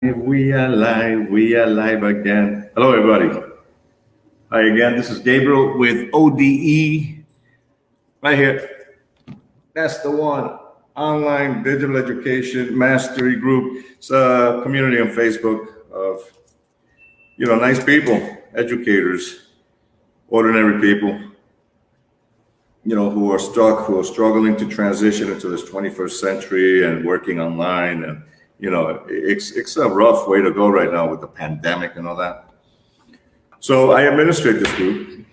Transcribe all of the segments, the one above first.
We are live again. Hello, everybody. Hi again. This is Gabriel with ODE right here. That's the one. Online Digital Education Mastery Group. It's a community on Facebook of nice people, educators, ordinary people, who are struggling to transition into this 21st century and working online. And it's a rough way to go right now with the pandemic and all that. So I administrate this group,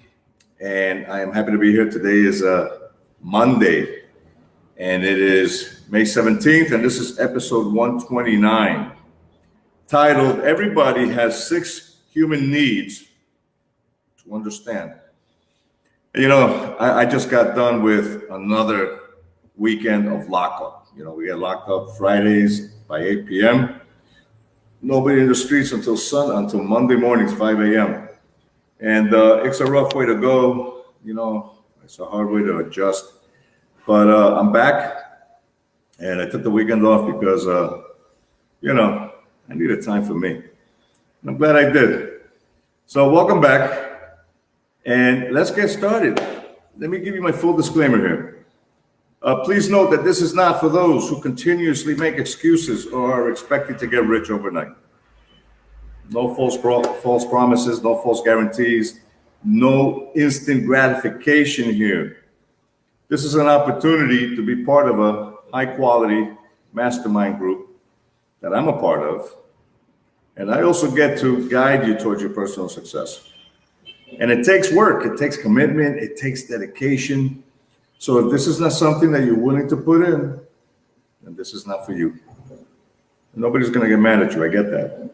and I am happy to be here. Today is Monday, and it is May 17th, and this is episode 129, titled "Everybody Has 6 Human Needs to Understand." I just got done with another weekend of lockup. We get locked up Fridays by 8 p.m. Nobody in the streets until Monday mornings, 5 a.m. And it's a rough way to go. It's a hard way to adjust. But I'm back, and I took the weekend off because, I needed time for me. And I'm glad I did. So welcome back, and let's get started. Let me give you my full disclaimer here. Please note that this is not for those who continuously make excuses or are expected to get rich overnight. No false promises, no false guarantees, no instant gratification here. This is an opportunity to be part of a high-quality mastermind group that I'm a part of, and I also get to guide you towards your personal success. And it takes work, it takes commitment, it takes dedication. So if this is not something that you're willing to put in, then this is not for you. Nobody's going to get mad at you, I get that.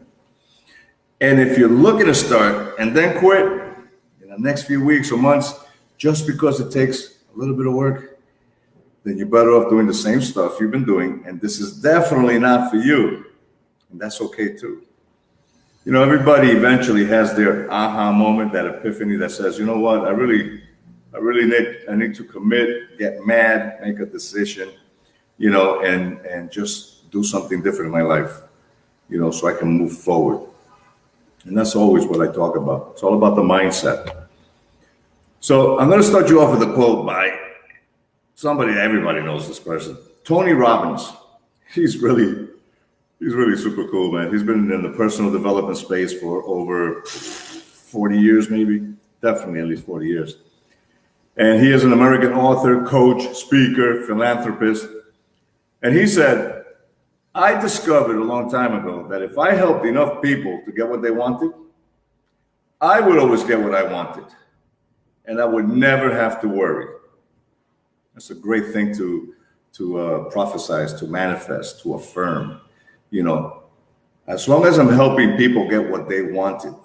And if you're looking to start and then quit in the next few weeks or months just because it takes a little bit of work, then you're better off doing the same stuff you've been doing. And this is definitely not for you. And that's okay too. Everybody eventually has their aha moment, that epiphany that says, you know what, I need to commit, get mad, make a decision, and just do something different in my life, so I can move forward. And that's always what I talk about. It's all about the mindset. So I'm going to start you off with a quote by somebody, everybody knows this person, Tony Robbins. He's really super cool, man. He's been in the personal development space for over 40 years, maybe, definitely at least 40 years. And he is an American author, coach, speaker, philanthropist. And he said, I discovered a long time ago that if I helped enough people to get what they wanted, I would always get what I wanted. And I would never have to worry. That's a great thing to prophesize, to manifest, to affirm. As long as I'm helping people get what they wanted.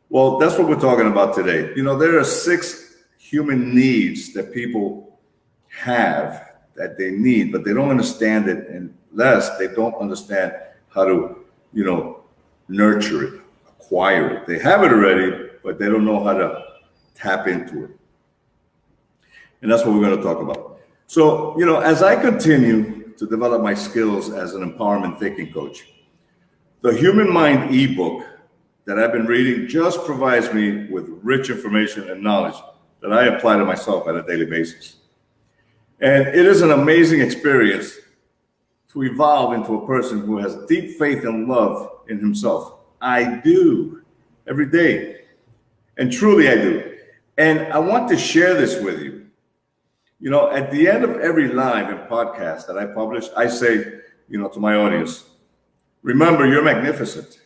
Well, that's what we're talking about today. There are 6 human needs that people have that they need, but they don't understand it unless they don't understand how to, nurture it, acquire it. They have it already, but they don't know how to tap into it. And that's what we're going to talk about. So, as I continue to develop my skills as an empowerment thinking coach, the Human Mind ebook that I've been reading just provides me with rich information and knowledge that I apply to myself on a daily basis. And it is an amazing experience to evolve into a person who has deep faith and love in himself. I do every day. And truly I do. And I want to share this with you. At the end of every live and podcast that I publish, I say, to my audience, remember, you're magnificent.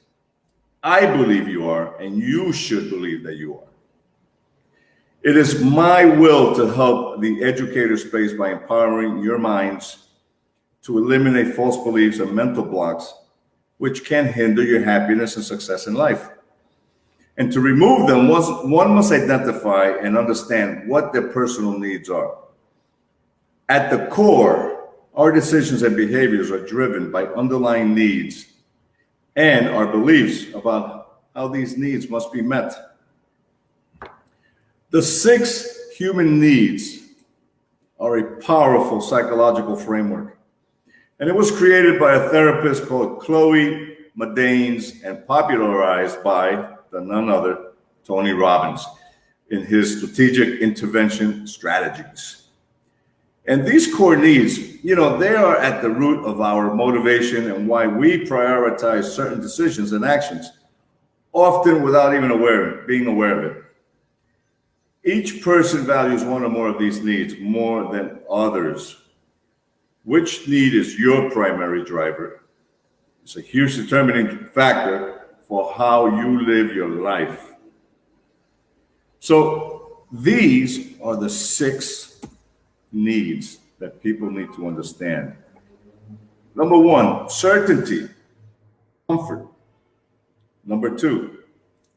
I believe you are, and you should believe that you are. It is my will to help the educator space by empowering your minds to eliminate false beliefs and mental blocks, which can hinder your happiness and success in life. And to remove them, one must identify and understand what their personal needs are. At the core, our decisions and behaviors are driven by underlying needs and our beliefs about how these needs must be met. The 6 human needs are a powerful psychological framework And it was created by a therapist called Chloe Madanes and popularized by none other Tony Robbins in his strategic intervention strategies. And these core needs, they are at the root of our motivation and why we prioritize certain decisions and actions, often without even being aware of it. Each person values one or more of these needs more than others. Which need is your primary driver? It's a huge determining factor for how you live your life. So these are the 6 needs that people need to understand. Number 1, certainty, comfort. Number 2,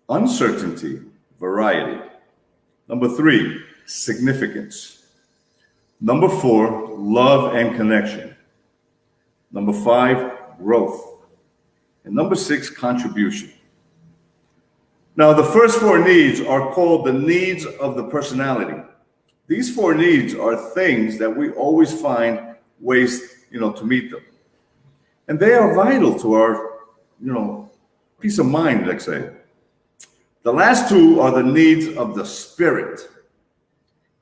uncertainty, variety. Number 3, significance. Number 4, love and connection. Number 5, growth. And number 6, contribution. Now, the first 4 needs are called the needs of the personality. These 4 needs are things that we always find ways, to meet them. And they are vital to our, peace of mind, let's say. The last 2 are the needs of the spirit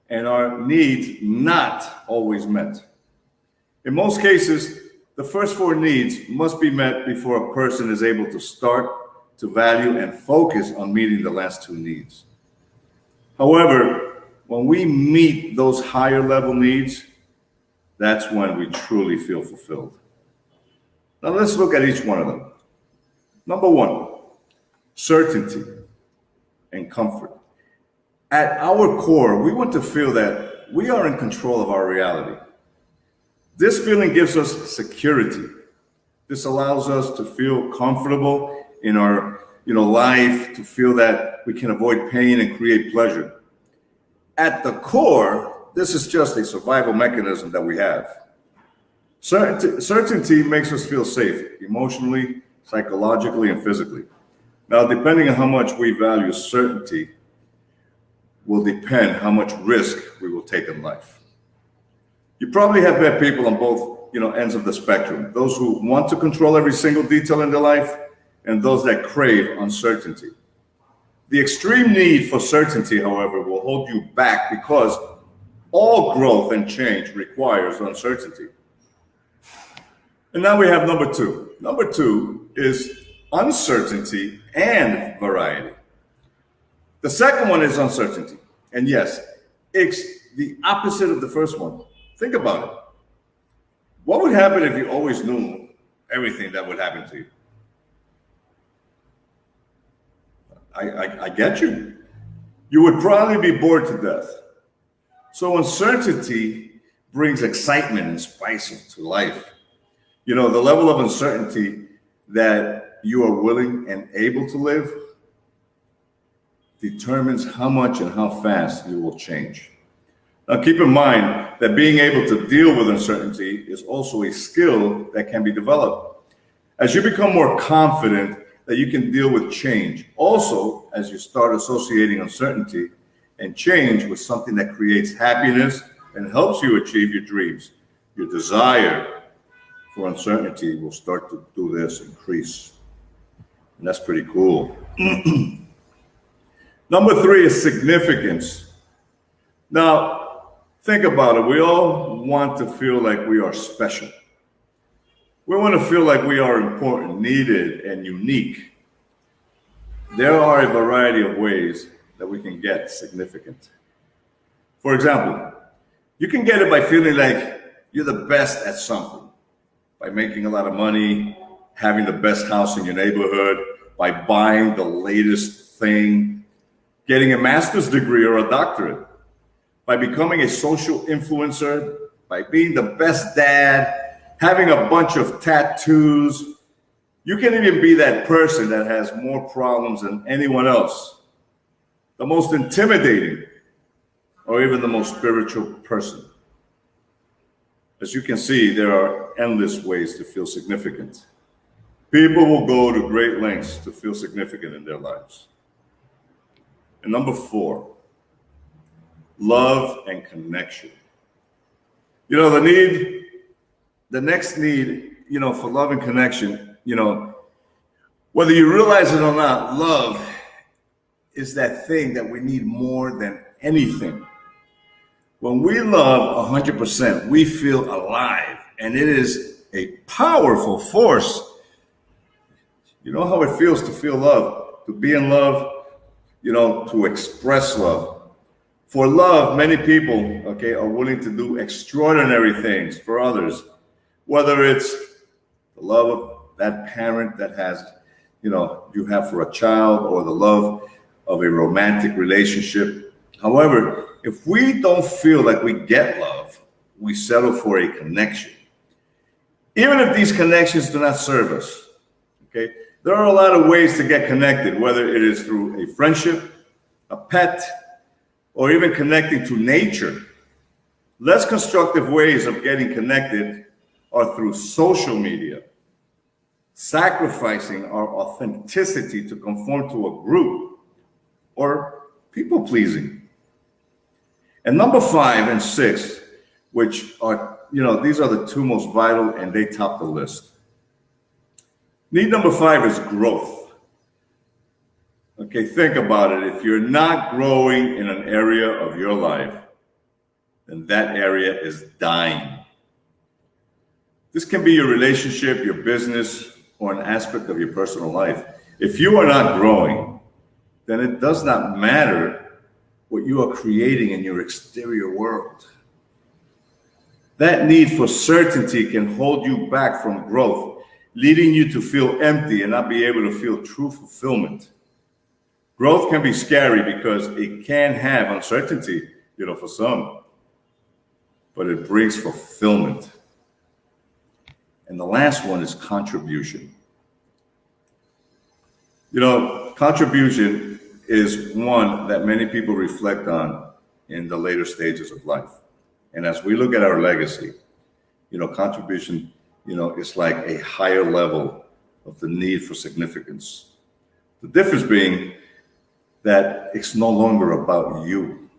and are needs not always met. In most cases, the first 4 needs must be met before a person is able to start to value and focus on meeting the last 2 needs. However, when we meet those higher level needs, that's when we truly feel fulfilled. Now let's look at each one of them. Number 1, certainty and comfort. At our core, we want to feel that we are in control of our reality. This feeling gives us security. This allows us to feel comfortable in our life, to feel that we can avoid pain and create pleasure. At the core, this is just a survival mechanism that we have. Certainty makes us feel safe emotionally, psychologically, and physically. Now, depending on how much we value certainty will depend how much risk we will take in life. You probably have met people on both ends of the spectrum, those who want to control every single detail in their life and those that crave uncertainty. The extreme need for certainty, however, will hold you back because all growth and change requires uncertainty. And now we have number 2. Number 2 is uncertainty and variety. The second one is uncertainty. And yes, it's the opposite of the first one. Think about it. What would happen if you always knew everything that would happen to you? I get you. You would probably be bored to death. So uncertainty brings excitement and spice to life. The level of uncertainty that you are willing and able to live determines how much and how fast you will change. Now, keep in mind that being able to deal with uncertainty is also a skill that can be developed. As you become more confident that you can deal with change, also as you start associating uncertainty and change with something that creates happiness and helps you achieve your dreams, your desire for uncertainty will start to do this, increase. And that's pretty cool. Number 3 is significance. Now, think about it. We all want to feel like we are special. We want to feel like we are important, needed, and unique. There are a variety of ways that we can get significant. For example, you can get it by feeling like you're the best at something, by making a lot of money, having the best house in your neighborhood, by buying the latest thing, getting a master's degree or a doctorate, by becoming a social influencer, by being the best dad, having a bunch of tattoos. You can even be that person that has more problems than anyone else, the most intimidating, or even the most spiritual person. As you can see, there are endless ways to feel significant. People will go to great lengths to feel significant in their lives. And number 4, love and connection. The need The next need, for love and connection, whether you realize it or not, love is that thing that we need more than anything. When we love 100%, we feel alive, and it is a powerful force. You know how it feels to feel love, to be in love, to express love. For love, many people, are willing to do extraordinary things for others, whether it's the love of that parent that has, you have for a child, or the love of a romantic relationship. However, if we don't feel like we get love, we settle for a connection. Even if these connections do not serve us, there are a lot of ways to get connected, whether it is through a friendship, a pet, or even connecting to nature. Less constructive ways of getting connected are through social media, sacrificing our authenticity to conform to a group, or people pleasing. And number 5 and 6, which are, these are the two most vital, and they top the list. Need number 5 is growth. Think about it. If you're not growing in an area of your life, then that area is dying. This can be your relationship, your business, or an aspect of your personal life. If you are not growing, then it does not matter what you are creating in your exterior world. That need for certainty can hold you back from growth, leading you to feel empty and not be able to feel true fulfillment. Growth can be scary because it can have uncertainty, for some, but it brings fulfillment. And the last one is contribution. Contribution is one that many people reflect on in the later stages of life. And as we look at our legacy, contribution, is like a higher level of the need for significance. The difference being that it's no longer about you.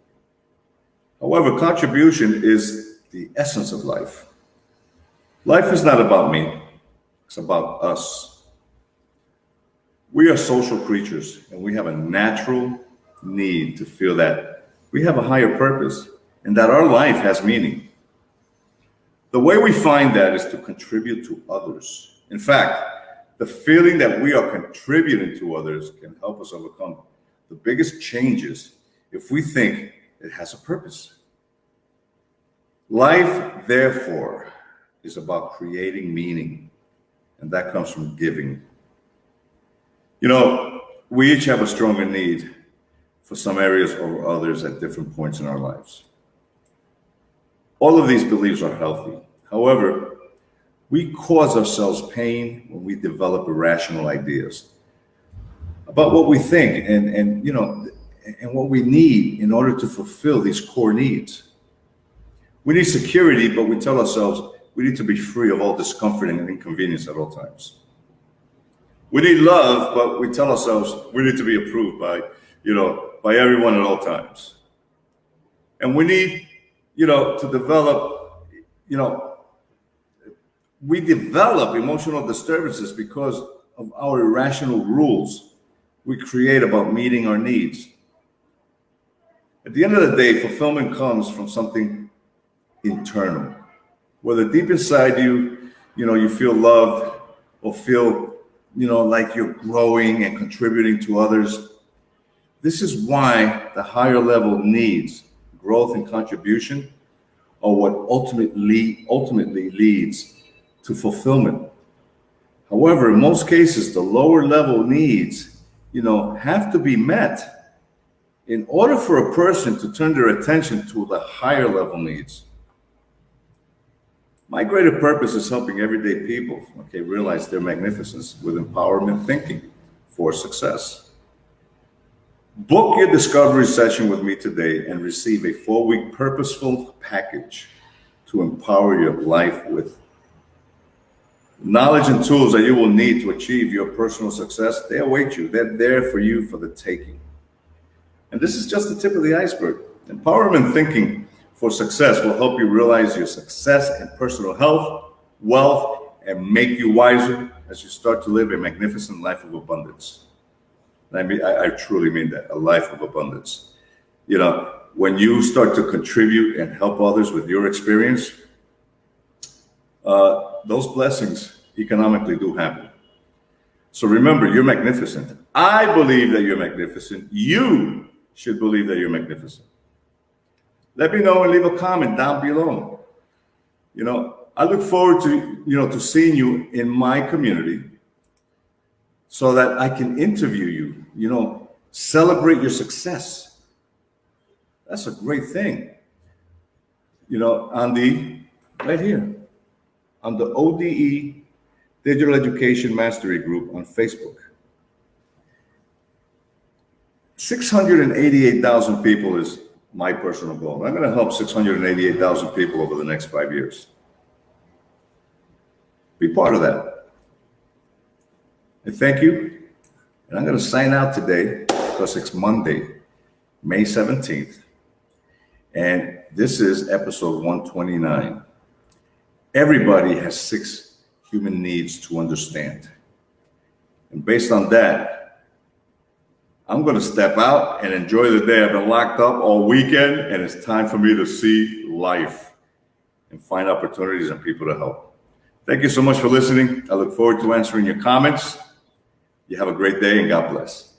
However, contribution is the essence of life. Life is not about me, it's about us. We are social creatures, and we have a natural need to feel that we have a higher purpose and that our life has meaning. The way we find that is to contribute to others. In fact, the feeling that we are contributing to others can help us overcome the biggest changes if we think it has a purpose. Life, therefore, is about creating meaning, and that comes from giving. We each have a stronger need for some areas over others at different points in our lives. All of these beliefs are healthy. However, we cause ourselves pain when we develop irrational ideas about what we think and what we need in order to fulfill these core needs. We need security, but we tell ourselves we need to be free of all discomfort and inconvenience at all times. We need love, but we tell ourselves we need to be approved by everyone at all times. And we need, to develop, we develop emotional disturbances because of our irrational rules we create about meeting our needs. At the end of the day, fulfillment comes from something internal. Whether deep inside you, you feel loved or feel like you're growing and contributing to others. This is why the higher level needs, growth and contribution, are what ultimately leads to fulfillment. However, in most cases, the lower level needs, have to be met in order for a person to turn their attention to the higher level needs. My greater purpose is helping everyday people, realize their magnificence with empowerment thinking for success. Book your discovery session with me today and receive a 4-week purposeful package to empower your life with. Knowledge and tools that you will need to achieve your personal success, they await you. They're there for you for the taking. And this is just the tip of the iceberg. Empowerment thinking for success will help you realize your success and personal health, wealth and make you wiser as you start to live a magnificent life of abundance. I mean, I truly mean that, a life of abundance. You know, when you start to contribute and help others with your experience, those blessings economically do happen. So remember, you're magnificent. I believe that you're magnificent. You should believe that you're magnificent. Let me know and leave a comment down below. You know, I look forward to, to seeing you in my community so that I can interview you, celebrate your success. That's a great thing. Right here, on the ODE Digital Education Mastery Group on Facebook. 688,000 people is my personal goal. I'm going to help 688,000 people over the next 5 years. Be part of that. And thank you. And I'm going to sign out today because it's Monday, May 17th. And this is episode 129. Everybody has 6 human needs to understand. And based on that, I'm going to step out and enjoy the day. I've been locked up all weekend, and it's time for me to see life and find opportunities and people to help. Thank you so much for listening. I look forward to answering your comments. You have a great day, and God bless.